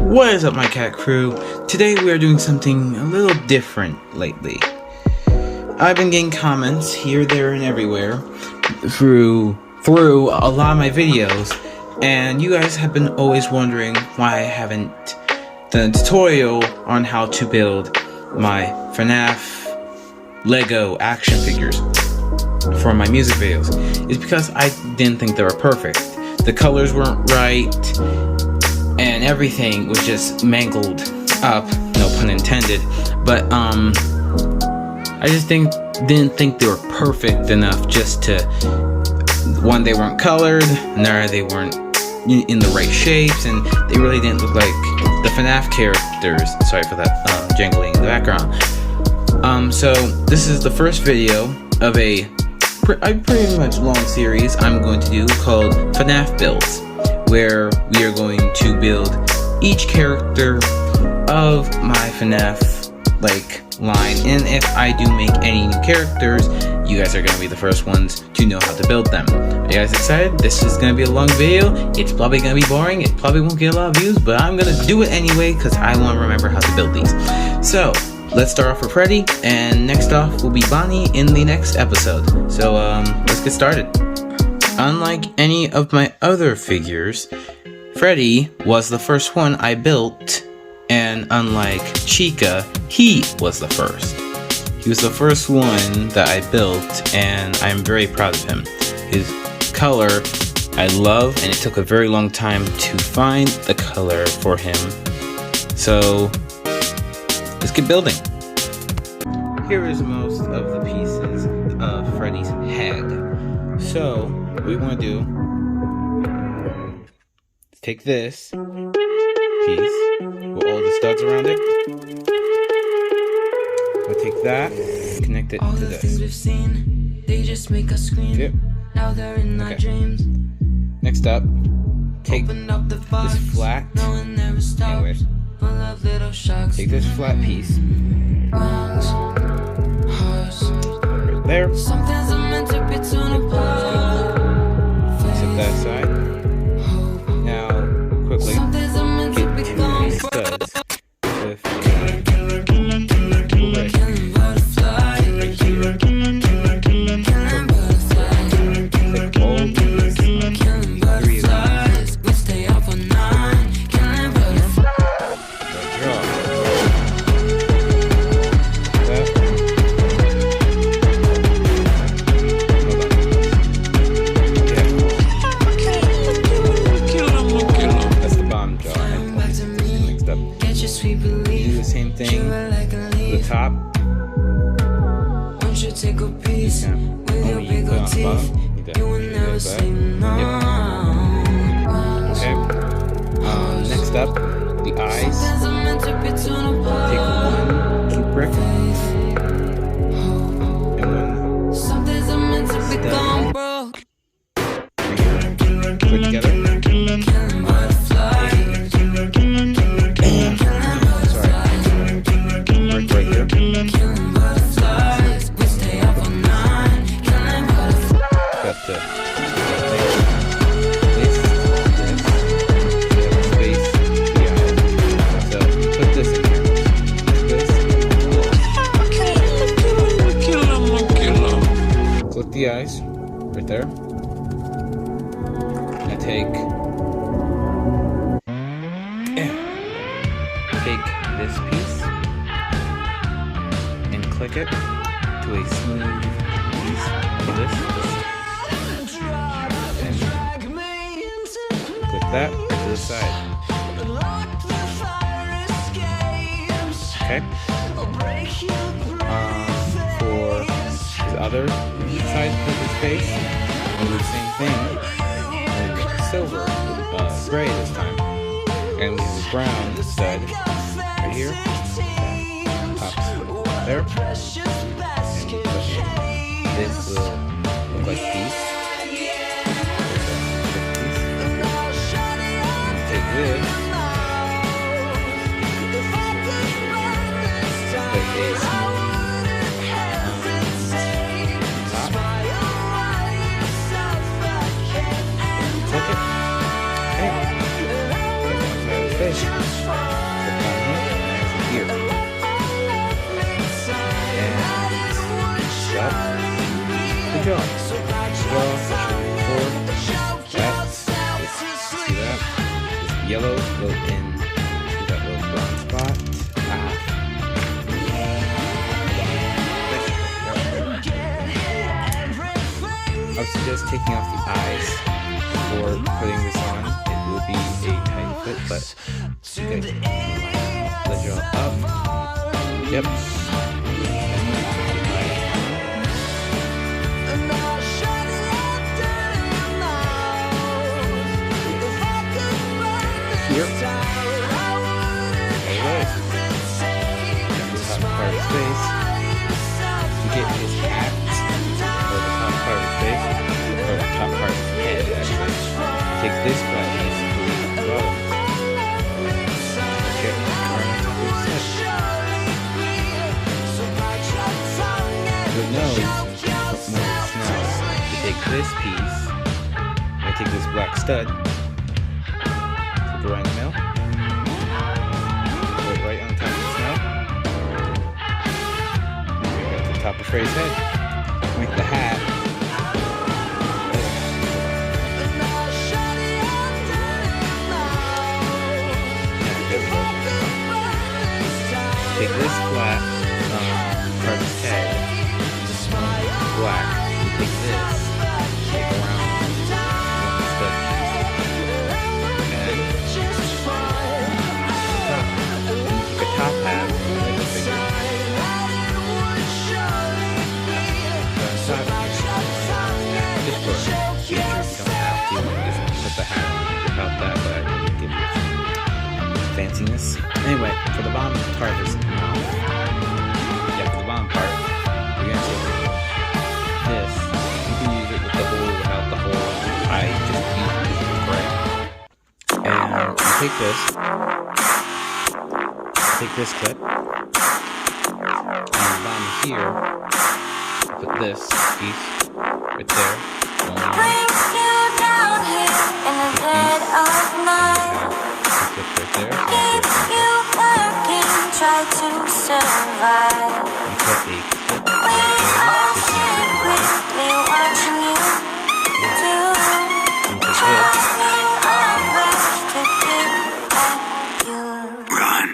What is up, my cat crew? Today we are doing something a little different lately. I've been getting comments here, there, and everywhere through a lot of my videos, and you guys have been always wondering why I haven't done a tutorial on how to build my FNAF Lego action figures for my music videos. It's because I didn't think they were perfect. The colors weren't right, and everything was just mangled up, no pun intended. But I just didn't think they were perfect enough just to, one, they weren't colored, nor they weren't in the right shapes, and they really didn't look like the FNAF characters. Sorry for that jangling in the background. So this is the first video of a pretty much long series I'm going to do called FNAF Builds, where we are going to build each character of my FNAF line, and if I do make any new characters, you guys are going to be the first ones to know how to build them. Are you guys excited? This is going to be a long video. It's probably going to be boring. It probably won't get a lot of views, but I'm going to do it anyway because I want to remember how to build these. So let's start off with Freddy, and next off will be Bonnie in the next episode. So let's get started. Unlike any of my other figures, Freddy was the first one I built, and unlike Chica, he was the first. He was the first one that I built, and I'm very proud of him. His color I love, and it took a very long time to find the color for him. So let's get building. Here is most of the pieces of Freddy's head. So what we want to do is take this piece with all the studs around it. We'll take that and connect it to this. Yep. Okay. Next up, take this flat. Anyways, take this flat piece. Right there. Set that aside. Now, quickly get two studs with top. Won't you take a piece with your big old teeth? You will never say no. Okay. Next up, the eyes. Take one cute brick and one stud. Put it together. The eyes right there. I take this piece and click it to a smooth piece of this, and click that to the side. Okay. For the other side of his face, we'll do the same thing. We'll make it silver, gray this time, and we have a brown stud right here that pops there, and this will look like these. Take this, put a fish. here. And up the jaw. See that? This yellow go in that little brown spot. I would suggest taking off the eyes before putting this on. It will be a tiny fit, but okay. The jaw up. Yep. Here. Alright. The top part of his face. To get his hat, or the top part of his face, or the top part of his head, actually. Take this part and just put it at the bottom. Okay, right on top of his head. The nose, put more of the snout. You take this piece, I take this black stud, right in the middle. Put it right on top of the snout. Right at the top of Freddy's head. Make the hat. Take this flat part of his head. Black. You take this. Take around. Top hat, just for future, you don't have to just put the hat without that, but I can give you some fanciness. Anyway, for the bottom part of his mouth, for the bottom part, you're gonna take this. You can use it with the hole, without the hole. I just use it with the gray. And you take this. Take this clip, and on the bottom here, put this piece right there. Brings you down here in the dead of night. Clip right there. Keep you working, try to survive. And put a clip right there. Secretly watching you do. And put this. To get at you. Run.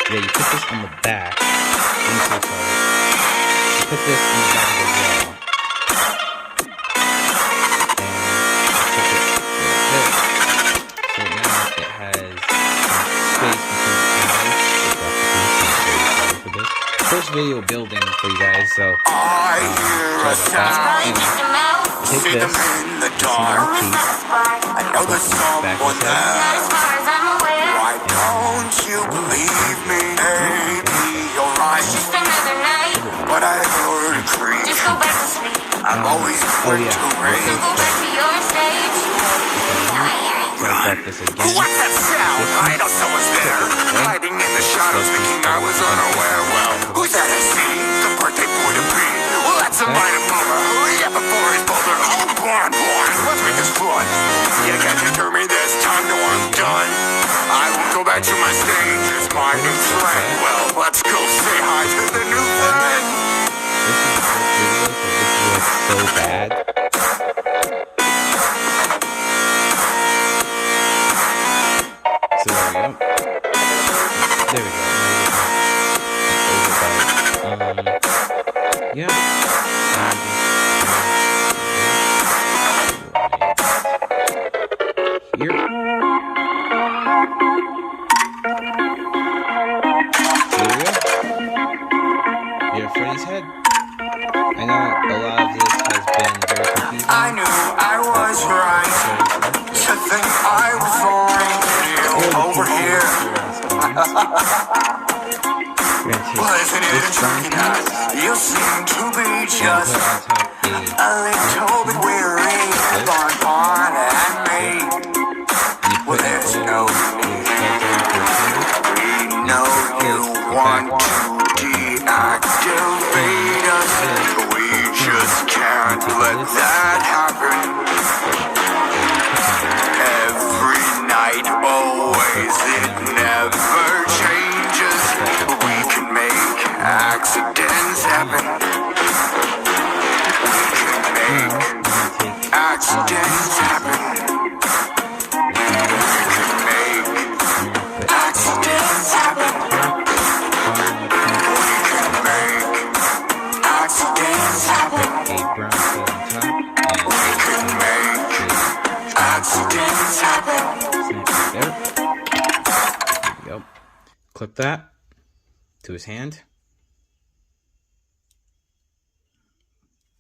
Yeah, you put this on the back. I'm so sorry. You put this on the back of the wall. And put it like this. So now it has space between the eyes. First video building for you guys, so try that. Take this small piece. I know there's someone there. Why don't you believe me? Maybe you're right. Just another night. But I heard a creak. Just go back to sleep. I'm always quick to rage. Go back to your stage. Run. What's that sound? I know someone's there. Hiding in the shadows, thinking I was unaware. Well, who's that I see? The birthday boy to be. Well, that's a minor bummer. Yeah, before his boulder. Born. Let's make this fun. You got to hear me this time. No, I'm done. I won't go back to my stage. It's my new friend. Well, let's go say hi to the new friend. bad. So there we go. There we go. Yeah. Here. There we go. You have Freddy's head. I know a lot of this has been very confusing. I knew I was right to think I was fine over here. Well, isn't it interesting that you seem to be just a little bit weary, Bon and me. Well, there's no need. We know you want to deactivate us. We just can't let that happen. Every night, always, it never changes. We can make accidents happen. We can make accidents happen. We can make accidents happen. We can make accidents happen. We can make accidents happen. There we go. Clip that to his hand.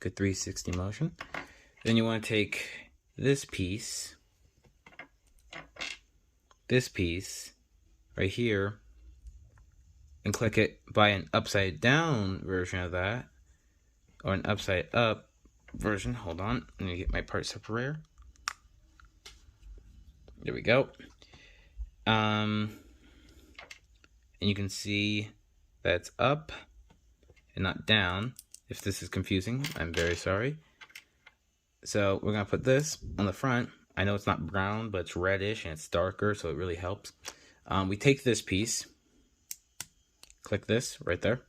Good 360 motion. Then you want to take this piece right here, and click it by an upside down version of that, or an upside up version. Hold on, let me get my part separator. There we go. And you can see that's up and not down. If this is confusing, I'm very sorry. So we're gonna put this on the front. I know it's not brown, but it's reddish and it's darker, so it really helps. We take this piece, click this right there.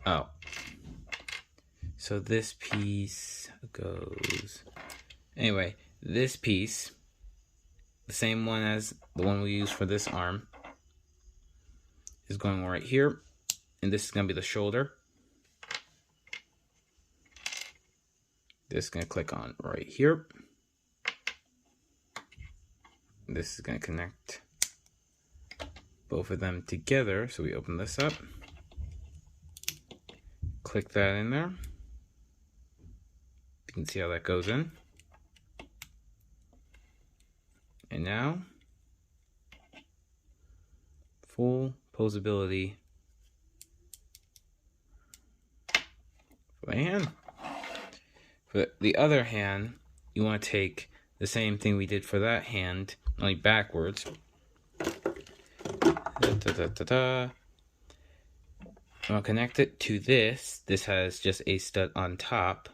Oh, so this piece goes, anyway, this piece, the same one as the one we use for this arm, is going right here, and this is going to be the shoulder. This is going to click on right here. This is going to connect both of them together. So we open this up, click that in there. You can see how that goes in. And now, full posability for the hand. For the other hand, you want to take the same thing we did for that hand, only backwards. You want to connect it to this. This has just a stud on top.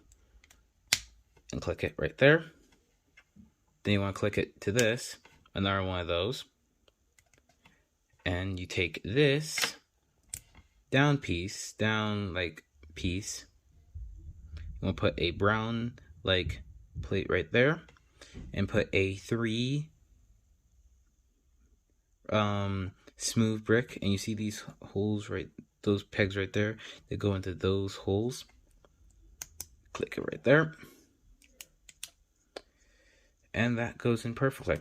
And click it right there. Then you want to click it to this, another one of those. And you take this down piece, piece. You want to put a brown plate right there, and put a 3 smooth brick, and you see these holes right, those pegs right there, they go into those holes. Click it right there, and that goes in perfectly.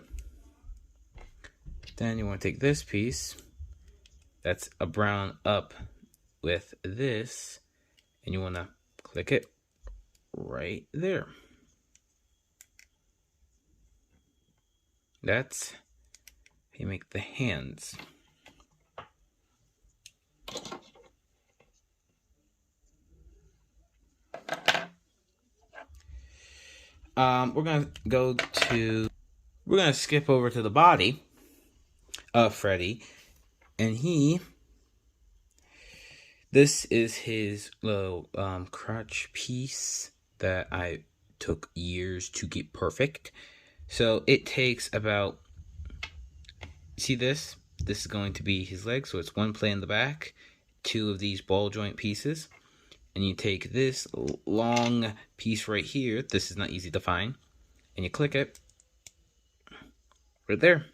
Then you want to take this piece that's a brown up with this, and you want to click it right there. That's how you make the hands. We're gonna skip over to the body of Freddy, and this is his little crutch piece that I took years to get perfect. So it takes about, see this? this is going to be his leg, so it's one plate in the back, 2 of these ball joint pieces, and you take this long piece right here, this is not easy to find, and you click it right there.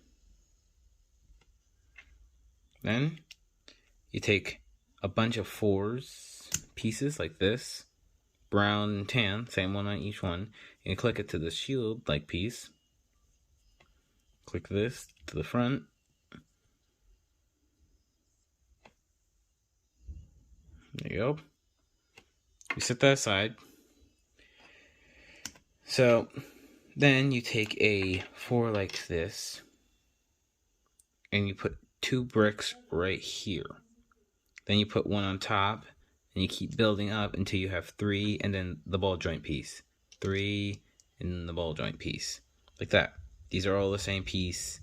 Then you take a bunch of 4s pieces like this, brown and tan, same one on each one, and you click it to the shield like piece. Click this to the front. There you go. You set that aside. So then you take a 4 like this, and you put 2 bricks right here. Then you put 1 on top, and you keep building up until you have 3, and then the ball joint piece. 3, and the ball joint piece. Like that. These are all the same piece.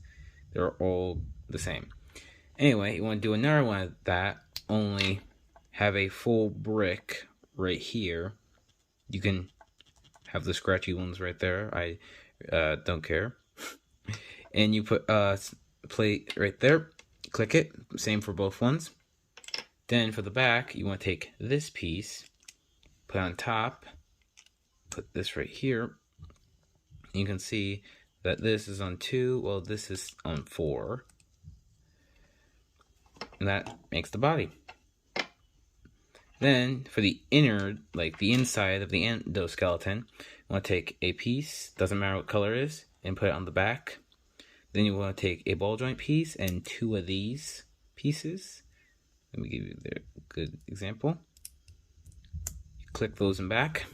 They're all the same. Anyway, you want to do another one of that, only have a full brick right here. You can have the scratchy ones right there. I don't care. And you put a plate right there. Click it. Same for both ones. Then for the back, you want to take this piece, put it on top, put this right here. You can see that this is on 2, well, this is on 4. And that makes the body. Then for the inner, like the inside of the endoskeleton, you want to take a piece, doesn't matter what color it is, and put it on the back. Then you want to take a ball joint piece and 2 of these pieces. Let me give you a good example. You click those in back.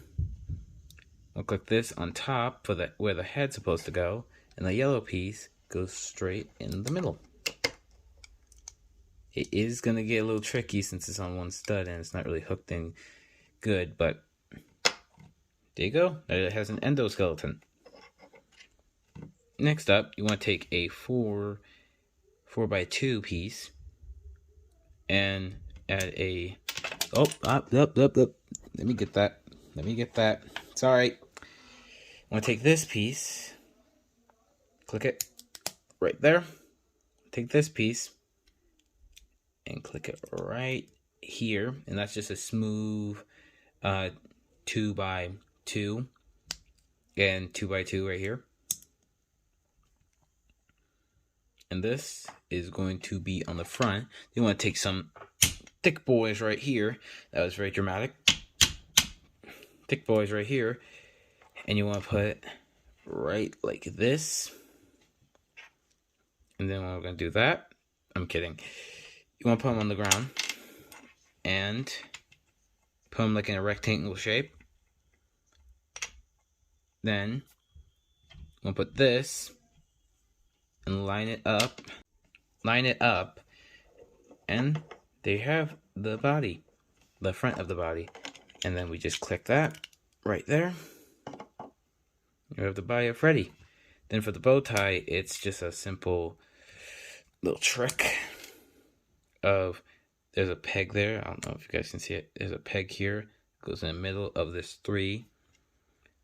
I'll click this on top for where the head's supposed to go, and the yellow piece goes straight in the middle. It is going to get a little tricky since it's on one stud and it's not really hooked in good, but there you go. It has an endoskeleton. Next up, you want to take a 4x2 piece and add a... Let me get that. Sorry. I want to take this piece, click it right there, take this piece, and click it right here, and that's just a smooth 2x2 and 2x2 right here. And this is going to be on the front. You want to take some thick boys right here. That was very dramatic. Thick boys right here. And you want to put right like this. And then we're going to do that. I'm kidding. You want to put them on the ground. And put them like in a rectangle shape. Then you want to put this and line it up, and they have the body, the front of the body, and then we just click that right there. You have the body of Freddy. Then for the bow tie, it's just a simple little trick of, there's a peg there, I don't know if you guys can see it, there's a peg here, it goes in the middle of this 3,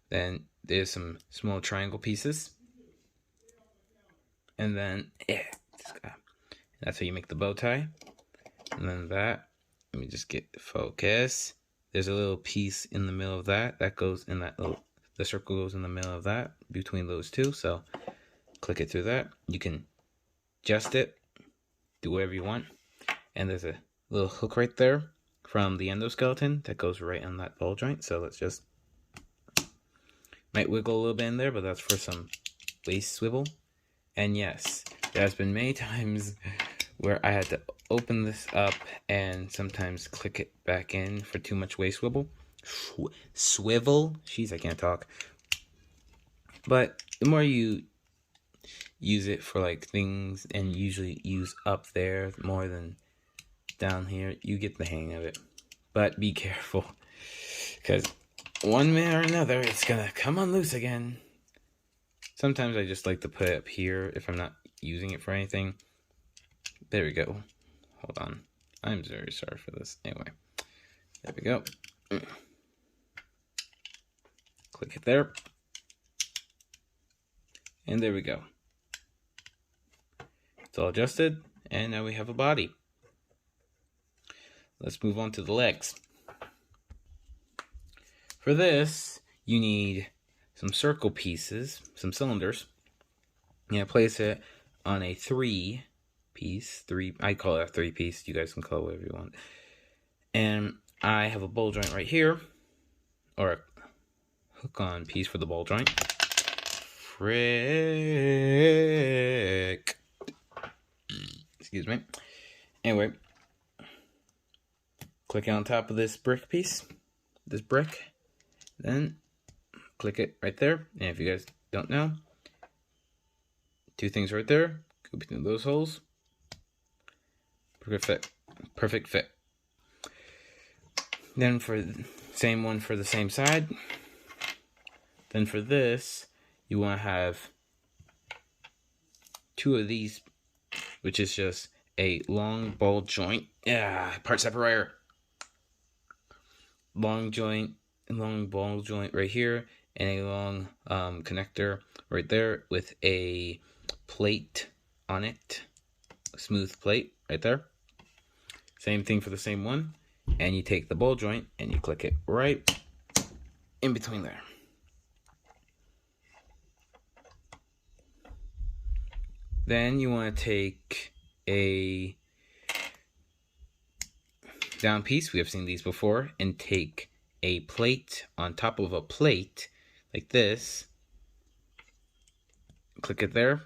then there's some small triangle pieces. And then, that's how you make the bow tie. And then that, let me just get focus. There's a little piece in the middle of that. That goes in that little, the circle goes in the middle of that, between those two. So, click it through that. You can adjust it, do whatever you want. And there's a little hook right there from the endoskeleton that goes right on that ball joint. So let's just, might wiggle a little bit in there, but that's for some waist swivel. And yes, there's been many times where I had to open this up and sometimes click it back in for too much waist swivel. Jeez, I can't talk. But the more you use it for like things, and usually use up there more than down here, you get the hang of it. But be careful, because one minute or another, it's gonna come unloose again. Sometimes I just like to put it up here if I'm not using it for anything. There we go. Hold on. I'm very sorry for this. Anyway, there we go. Click it there. And there we go. It's all adjusted. and now we have a body. Let's move on to the legs. For this, you need some circle pieces, some cylinders. Place it on a 3-piece. I call it a 3-piece. You guys can call it whatever you want. And I have a ball joint right here, or a hook-on piece for the ball joint. Frick. Excuse me. Anyway, click it on top of this brick piece, this brick. Then click it right there. And if you guys don't know, 2 things right there. Go between those holes. Perfect fit. Perfect fit. Then for the same one for the same side. Then for this, you want to have 2 of these, which is just a long ball joint. Part separator. Long ball joint right here, and a long connector right there with a plate on it. A smooth plate right there. Same thing for the same one. And you take the ball joint and you click it right in between there. Then you want to take a down piece, we have seen these before, and take a plate on top of a plate like this. Click it there.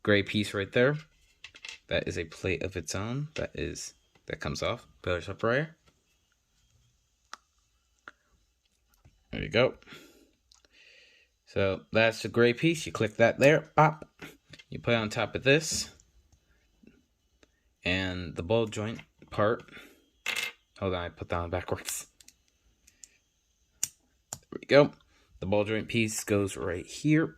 Gray piece right there. That is a plate of its own. That comes off. Pillar separator. There you go. So that's the gray piece. You click that there. Pop. You put it on top of this. And the ball joint part. Hold on, I put that on backwards. There we go. The ball joint piece goes right here.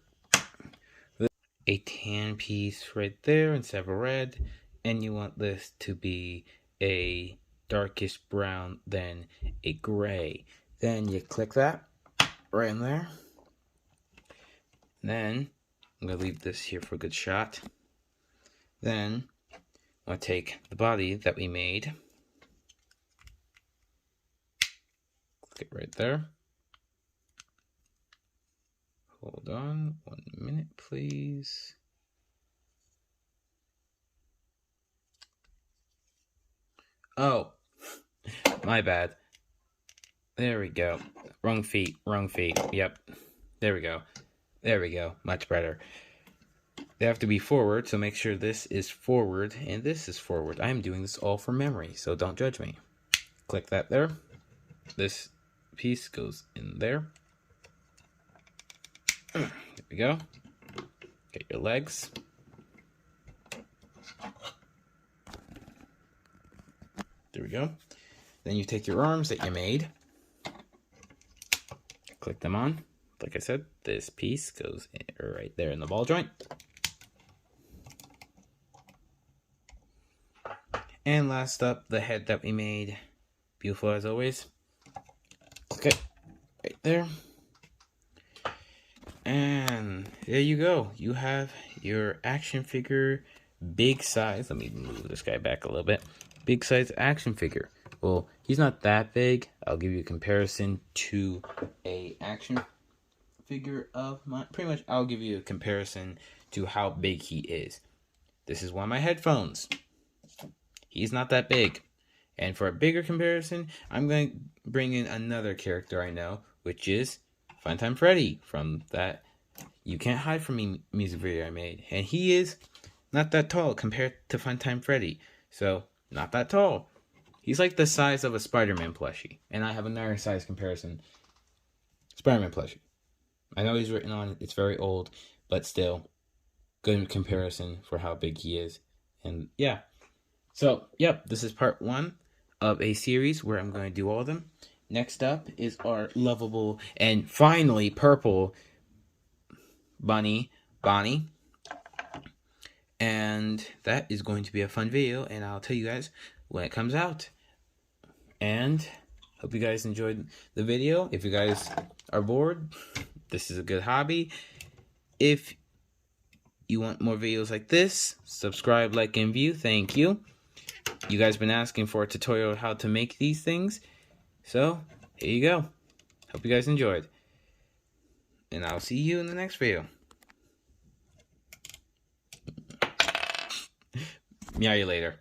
A tan piece right there instead of a red. And you want this to be a darkish brown than a gray. Then you click that right in there. Then I'm going to leave this here for a good shot. Then I'm going to take the body that we made. Click it right there. Hold on 1 minute, please. Oh, my bad. There we go. Wrong feet. Yep. There we go. Much better. They have to be forward, so make sure this is forward and this is forward. I am doing this all from memory, so don't judge me. Click that there. This piece goes in there. There we go. Get your legs. There we go. Then you take your arms that you made. Click them on. Like I said, this piece goes right there in the ball joint. And last up, the head that we made. Beautiful as always. Click it right there. And there you go. You have your action figure, big size. Let me move this guy back a little bit. Big size action figure. Well, he's not that big. I'll give you a comparison to a action figure of mine. Pretty much, I'll give you a comparison to how big he is. This is one of my headphones. He's not that big. And for a bigger comparison, I'm going to bring in another character I know, which is Funtime Freddy from that You Can't Hide From Me music video I made. And he is not that tall compared to Funtime Freddy. So, not that tall. He's like the size of a Spider-Man plushie. And I have another size comparison. Spider-Man plushie. I know he's written on, it's very old, but still, good comparison for how big he is. And yeah. So, yep, this is part 1 of a series where I'm going to do all of them. Next up is our lovable and finally purple Bonnie. And that is going to be a fun video, and I'll tell you guys when it comes out. And hope you guys enjoyed the video. If you guys are bored, this is a good hobby. If you want more videos like this, subscribe, like, and view. Thank you. You guys been asking for a tutorial how to make these things. So, here you go. Hope you guys enjoyed. And I'll see you in the next video. Meow you later.